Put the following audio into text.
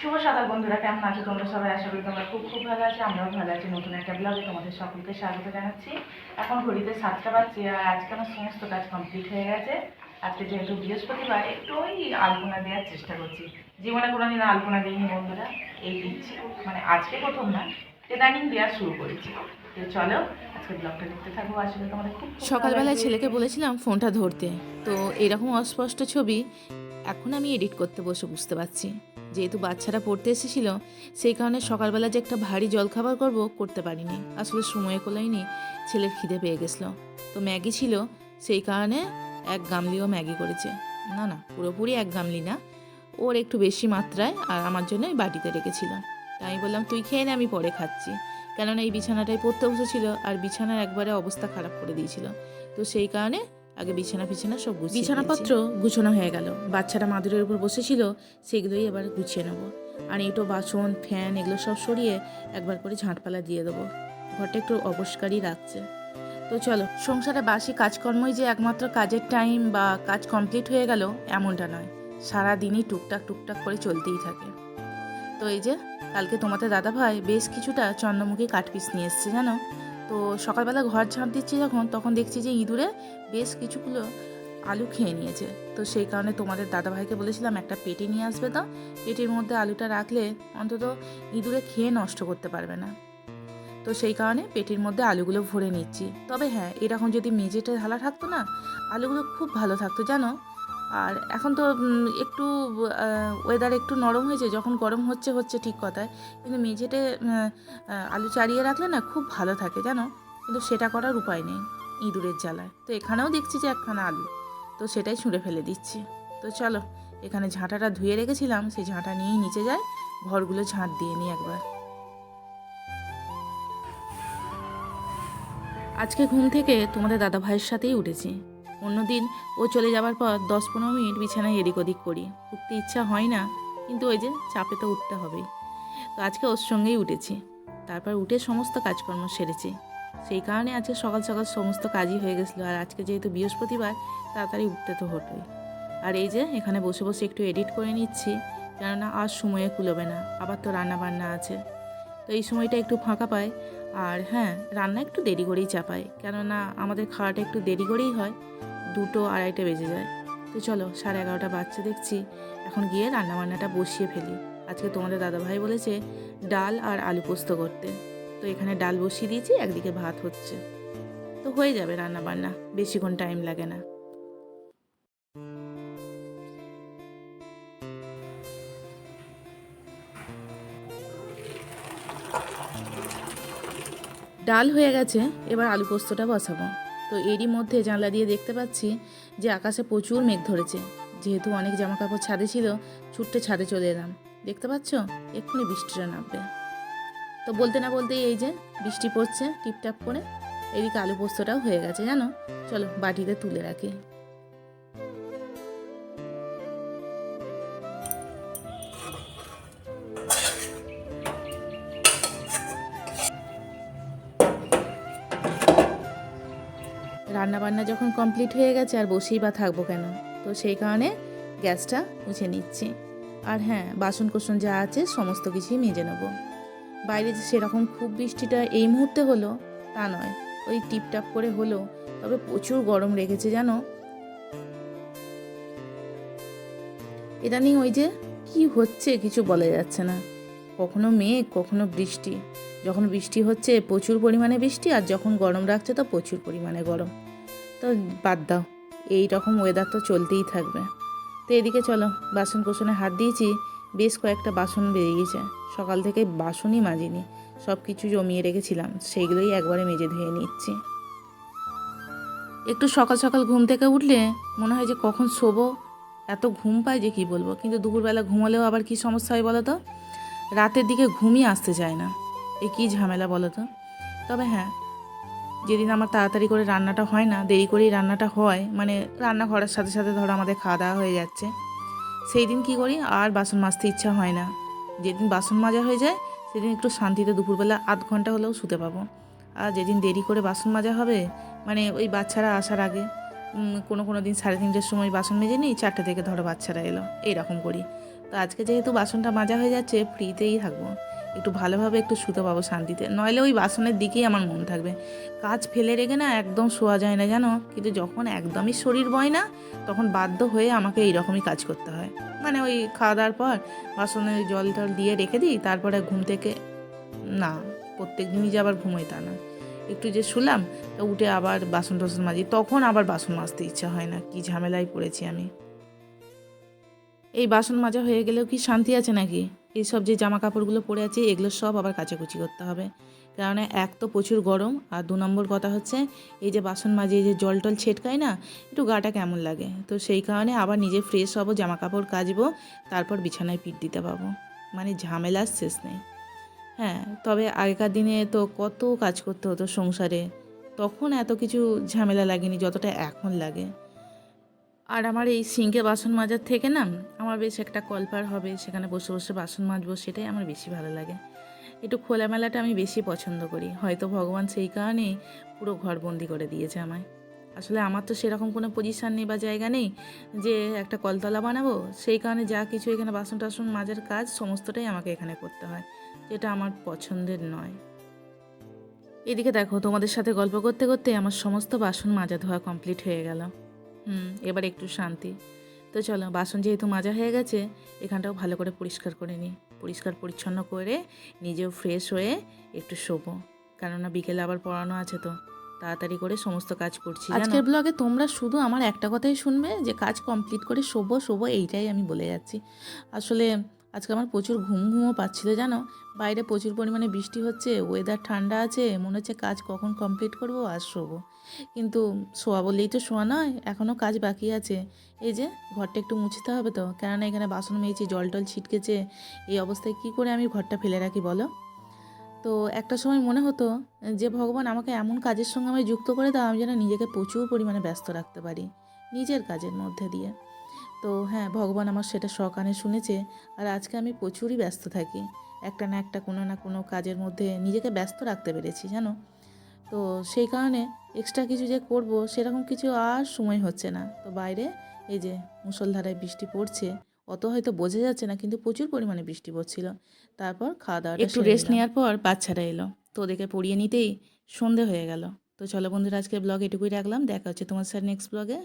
শুভ সকাল বন্ধুরা, কেমন আছো তোমরা সবাই? আশা করি তোমরা খুব খুব ভালো আছো। আমরাও ভালো আছি। নতুন একটা ব্লগে তোমাদের সকলকে স্বাগত জানাচ্ছি। এখন ঘড়িতে 7টা বাজছে আর আজকে আমার সমস্ত কাজ কমপ্লিট হয়ে গেছে। আজকে যেহেতু বৃহস্পতিবার, একটু ওই আলপনা দেওয়ার চেষ্টা করছি। জীবনে কোনোদিন আলপনা দিইনি বন্ধুরা, এই দিচ্ছি। মানে আজকে প্রথম না, ইদানিং দেওয়া শুরু করেছি। তো চলো আজকে ব্লগটা দেখতে থাকবো। আসলে তোমাদের খুব খুব ভালো সকালবেলায় লাগবে। ছেলেকে বলেছিলাম ফোনটা ধরতে, তো এরকম অস্পষ্ট ছবি এখন আমি এডিট করতে বসে বুঝতে পারছি। যেহেতু বাচ্চারা পড়তে এসেছিল, সেই কারণে সকালবেলা যে একটা ভারী জলখাবার করতে পারিনি। আসলে সময় কোলাইনি, ছেলের খিদে পেয়ে গেছিলো। তো ম্যাগি ছিল, সেই কারণে এক গামলিও ম্যাগি করেছে। না না, পুরোপুরি এক গামলি না, ওর একটু বেশি মাত্রায়, আর আমার জন্য ওই বাটিতে রেখেছিল। তাই আমি বললাম তুই খেয়ে নে, আমি পরে খাচ্ছি। কেননা এই বিছানাটাই পড়তে বসেছিল, আর বিছানার একবারে অবস্থা খারাপ করে দিয়েছিল। তো সেই কারণে আগে বিছানা সব গুছিয়ে বিছানাপত্র গুছানো হয়ে গেল। বাচ্চারা মাদুরের উপর বসেছিল, সেগুলোই এবার গুছিয়ে নেবো। আর এঁটো বাসন ফ্যান এগুলো সব সরিয়ে একবার করে ঝাঁটপালা দিয়ে দেবো। ঘরটা একটু অপরিষ্কারই রাখছে। তো চলো, সংসারে বাসি কাজকর্মই যে একমাত্র কাজের টাইম বা কাজ কমপ্লিট হয়ে গেল এমনটা নয়। সারা দিনই টুকটাক টুকটাক করে চলতেই থাকে। তো এই যে কালকে তোমাদের দাদাভাই বেশ কিছুটা চন্দ্রমুখী কাঠপিস নিয়ে এসছে জানো। তো সকালবেলা ঘর ঝাঁপ দিচ্ছি তখন দেখছি যে ইঁদুরে বেশ কিছুগুলো আলু খেয়ে নিয়েছে। তো সেই কারণে তোমাদের দাদাভাইকে বলেছিলাম একটা পেটি নিয়ে আসবে, তো পেটির মধ্যে আলুটা রাখলে অন্তত ইঁদুরে খেয়ে নষ্ট করতে পারবে না। তো সেই কারণে পেটির মধ্যে আলুগুলো ভরে নিচ্ছি। তবে হ্যাঁ, এরকম যদি মেঝেটা ঢালা থাকতো না, আলুগুলো খুব ভালো থাকতো জানো। আর এখন তো একটু ওয়েদার একটু নরম হয়েছে, যখন গরম হচ্ছে হচ্ছে ঠিক কথায়, কিন্তু মেঝেতে আলু চাড়িয়ে রাখলে না খুব ভালো থাকে জানো। কিন্তু সেটা করার উপায় নেই ইঁদুরের জ্বালায়। তো এখানেও দেখছি যে একখানা আলু, তো সেটাই ছুঁড়ে ফেলে দিচ্ছি। তো চলো, এখানে ঝাঁটাটা ধুয়ে রেখেছিলাম, সেই ঝাঁটা নিয়েই নিচে যাই, ঘরগুলো ঝাঁট দিয়ে নিই একবার। আজকে ঘুম থেকে তোমাদের দাদা ভাইয়ের সাথেই উঠেছি। অন্যদিন ও চলে যাওয়ার পর 10-15 মিনিট বিছানায় এদিক ওদিক করি, উঠতে ইচ্ছা হয় না, কিন্তু ওই যে চাপে তো উঠতে হবেই। তো আজকে ওর সঙ্গেই উঠেছি। তারপর উঠে সমস্ত কাজকর্ম সেরেছি। সেই কারণে আজকে সকাল সকাল সমস্ত কাজই হয়ে গেছিলো। আর আজকে যেহেতু বৃহস্পতিবার, তাড়াতাড়ি উঠতে তো হতোই। আর এই যে এখানে বসে বসে একটু এডিট করে নিচ্ছি, কেননা আর সময়ে কুলোবে না, আবার তো রান্না বান্না আছে। তো এই সময়টা একটু ফাঁকা পাই। আর হ্যাঁ, রান্না একটু দেরি করেই চাপাই, কেননা আমাদের খাওয়াটা একটু দেরি করেই হয়, 2-2:30 বেজে যায়। তো চলো, 11:30 বাজছে দেখছি, এখন গিয়ে রান্নাবান্নাটা বসিয়ে ফেলি। আজকে তোমাদের দাদাভাই বলেছে ডাল আর আলু পোস্ত করতে। তো এখানে ডাল বসিয়ে দিয়েছি, একদিকে ভাত হচ্ছে। তো হয়ে যাবে রান্নাবান্না, বেশিক্ষণ টাইম লাগে না। ডাল হয়ে গেছে, এবার আলু পোস্তটা বসাবো। তো এরই মধ্যে জানলা দিয়ে দেখতে পাচ্ছি যে আকাশে প্রচুর মেঘ ধরেছে। যেহেতু অনেক জামা কাপড় ছাদে ছিল, ছুট্টে ছাদে চলে এলাম। দেখতে পাচ্ছ, এক্ষুনি বৃষ্টিটা নামবে। তো বলতে না বলতেই এই যে বৃষ্টি পড়ছে টিপটাপ করে। এদিকে আলু পোস্তটাও হয়ে গেছে জানো। চলো বাটিতে তুলে রাখি। রান্নাবান্না যখন কমপ্লিট হয়ে গেছে, আর বসেই বা থাকবো কেন। তো সেই কারণে গ্যাসটা মুছে নিচ্ছি। আর হ্যাঁ, বাসন কোসন যা আছে সমস্ত কিছুই মেজে নেবো। বাইরে যে সেরকম খুব বৃষ্টিটা এই মুহূর্তে হলো তা নয়, ওই টিপটাপ করে হলো, তবে প্রচুর গরম রেখেছে জানো। ইদানিং ওই যে কি হচ্ছে কিছু বলা যাচ্ছে না, কখনো মেঘ কখনো বৃষ্টি। যখন বৃষ্টি হচ্ছে প্রচুর পরিমাণে বৃষ্টি, আর যখন গরম রাখছে তো প্রচুর পরিমাণে গরম। তো বাদ দাও, এই রকম ওয়েদার তো চলতেই থাকবে। তো এদিকে চলো, বাসন কোসনে হাত দিয়েছি, বেশ কয়েকটা বাসন বেরিয়ে গেছে। সকাল থেকে বাসনই মাজিনি, সব কিছু জমিয়ে রেখেছিলাম, সেইগুলোই একবারে মেজে ধুয়ে নিচ্ছি। একটু সকাল সকাল ঘুম থেকে উঠলে মনে হয় যে কখন শোবো, এত ঘুম পায় যে কি বলবো। কিন্তু দুপুরবেলা ঘুমালেও আবার কি সমস্যা হয় বলো তো, রাতের দিকে ঘুমই আসতে চায় না। এ কী ঝামেলা বলো তো। তবে হ্যাঁ, যেদিন আমার তাড়াতাড়ি করে রান্নাটা হয় না, দেরি করেই রান্নাটা হয়, মানে রান্না করার সাথে সাথে ধরো আমাদের খাওয়া দাওয়া হয়ে যাচ্ছে, সেই দিন কী করি, আর বাসন মাজতে ইচ্ছা হয় না। যেদিন বাসন মাজা হয়ে যায় সেদিন একটু শান্তিতে দুপুরবেলা আধ ঘন্টা হলেও শুতে পাবো। আর যেদিন দেরি করে বাসন মাজা হবে, মানে ওই বাচ্চারা আসার আগে, কোনো দিন 3:30টার সময় বাসন মেজে নিই, 4টে থেকে ধরো বাচ্চারা এলো, এইরকম করি। তো তো আজকে যেহেতু বাসনটা মাজা হয়ে যাচ্ছে, ফ্রিতেই থাকবো, একটু ভালোভাবে একটু শুতে পাবো শান্তিতে, নইলে ওই বাসনের দিকেই আমার মন থাকবে। কাজ ফেলে রেখে না একদম শোয়া যায় না জানো, কিন্তু যখন একদমই শরীর বয় না, তখন বাধ্য হয়ে আমাকে এইরকমই কাজ করতে হয়। মানে ওই খাওয়া দাওয়ার পর বাসনে জল টল দিয়ে রেখে দিই, তারপরে ঘুম থেকে না, প্রত্যেক দিনই যে আবার ঘুমোই তা না, একটু যে শুলাম, তা উঠে আবার বাসন টাসন মাজি, তখন আবার বাসন মাজতে ইচ্ছা হয় না। কি ঝামেলায় পড়েছি আমি। এই বাসন মাজা হয়ে গেলেও কি শান্তি আছে নাকি? এইসব যে জামা কাপড়গুলো পরে আছে, এগুলো সব আবার কাচাকুচি করতে হবে। কারণ এক তো প্রচুর গরম, আর 2 নম্বর কথা হচ্ছে এই যে বাসন মাজি, এই যে জল টল ছেটকায় না, একটু গাটা কেমন লাগে। তো সেই কারণে আবার নিজে ফ্রেশ হবো, জামা কাপড় কাচবো, তারপর বিছানায় পিঠ দিতে পাবো। মানে ঝামেলার শেষ নেই। হ্যাঁ, তবে আগেকার দিনে তো কত কাজ করতে হতো সংসারে, তখন এত কিছু ঝামেলা লাগেনি যতটা এখন লাগে। আর আমার এই সিঙ্কে বাসন মাজার থেকে না, আমার বেশ একটা কলপার হবে, সেখানে বসে বসে বাসন মাজবো, সেটাই আমার বেশি ভালো লাগে। একটু খোলামেলাটা আমি বেশি পছন্দ করি, হয়তো ভগবান সেই কারণেই পুরো ঘরবন্দি করে দিয়েছে আমায়। আসলে আমার তো সেরকম কোনো পজিশান নেই বা জায়গা নেই যে একটা কলতলা বানাবো, সেই কারণে যা কিছু এখানে বাসন টাসন মাজার কাজ সমস্তটাই আমাকে এখানে করতে হয়, যেটা আমার পছন্দের নয়। এদিকে দেখো, তোমাদের সাথে গল্প করতে করতে আমার সমস্ত বাসন মাজা ধোয়া কমপ্লিট হয়ে গেল। এবার একটু শান্তি। তো চলো, বাসন যেহেতু মাজা হয়ে গেছে, এখানটাও ভালো করে পরিষ্কার করে নিই। পরিষ্কার পরিচ্ছন্ন করে নিজেও ফ্রেশ হয়ে একটু শোবো, কেননা বিকেলে আবার পড়ানো আছে, তো তাড়াতাড়ি করে সমস্ত কাজ করছি। আজকের ব্লগে তোমরা শুধু আমার একটা কথাই শুনবে, যে কাজ কমপ্লিট করে শোবো শোবো, এইটাই আমি বলে যাচ্ছি। আসলে আজকে আমার প্রচুর ঘুমও পাচ্ছিল জানো, বাইরে প্রচুর পরিমাণে বৃষ্টি হচ্ছে, ওয়েদার ঠান্ডা আছে, মনে হচ্ছে কাজ কখন কমপ্লিট করবো আর শোবো। কিন্তু শোয়া বললেই তো শোয়া নয়, এখনও কাজ বাকি আছে। এই যে ঘরটা একটু মুছতে হবে তো, কেননা এখানে বাসন মেয়েছি, জল টল ছিটকেছে, এই অবস্থায় কি করে আমি ঘরটা ফেলে রাখি বলো? তো একটা সময় মনে হতো যে ভগবান আমাকে এমন কাজের সঙ্গে আমি যুক্ত করে দাও, আমি যেন নিজেকে প্রচুর পরিমাণে ব্যস্ত রাখতে পারি নিজের কাজের মধ্যে দিয়ে। তো হ্যাঁ, ভগবান আমার সেটা সকানে শুনেছে, আর আজকে আমি প্রচুরই ব্যস্ত থাকি, একটা না একটা কোনো না কোনো কাজের মধ্যে নিজেকে ব্যস্ত রাখতে পেরেছি জানো। তো সেই কারণে এক্সট্রা কিছু যে করব সেরকম কিছু আর সময় হচ্ছে না। তো বাইরে এই যে মুষলধারায় বৃষ্টি পড়ছে, অত হয়তো বোঝা যাচ্ছে না, কিন্তু প্রচুর পরিমাণে বৃষ্টি পড়ছিল। তারপর খাওয়া দাওয়াটা একটু রেস্ট নেওয়ার পর বাচ্চারা এলো, তো ওদেরকে পড়িয়ে নিতেই সন্ধে হয়ে গেল। তো চলো বন্ধুরা, আজকের ব্লগ এটুকুই রাখলাম, দেখা হচ্ছে তোমার সাথে নেক্সট ব্লগে।